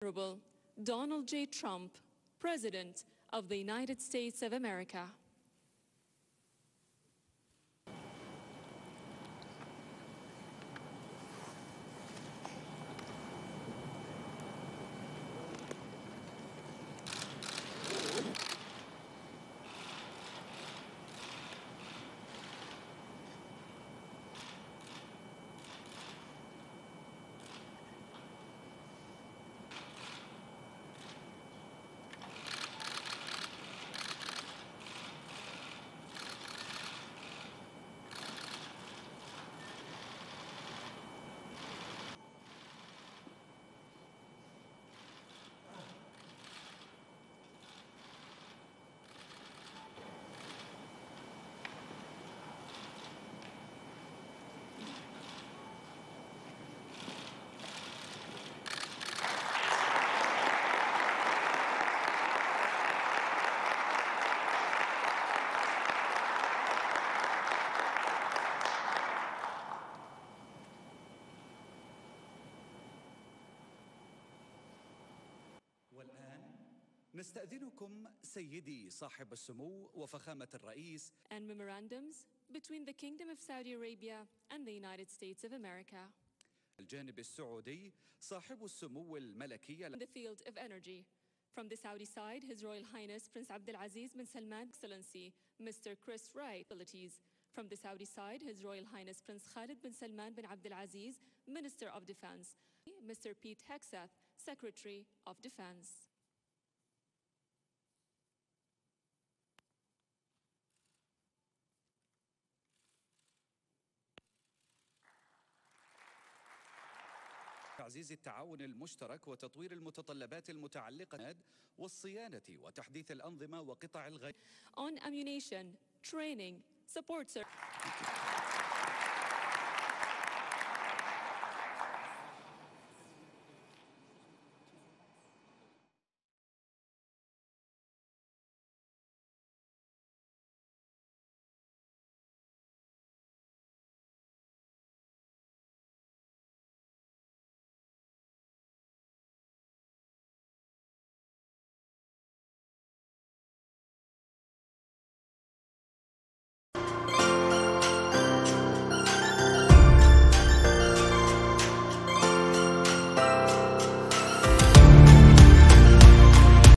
Honorable Donald J. Trump, President of the United States of America. والآن نستأذنكم سيدي صاحب السمو وفخامة الرئيس and memorandums between the Kingdom of Saudi Arabia and the United States of America. الجانب السعودي صاحب السمو الملكي In the field of energy. From the Saudi side, His Royal Highness Prince Abdulaziz bin Salman, Excellency Mr. Chris Wright. From the Saudi side, His Royal Highness Prince Khalid bin Salman bin Abdulaziz, Minister of Defense. Mr. Pete Hegseth, Secretary of Defense. تعزيز التعاون المشترك وتطوير المتطلبات المتعلقة والصيانة وتحديث الأنظمة وقطع الغيار On ammunition, training, support service.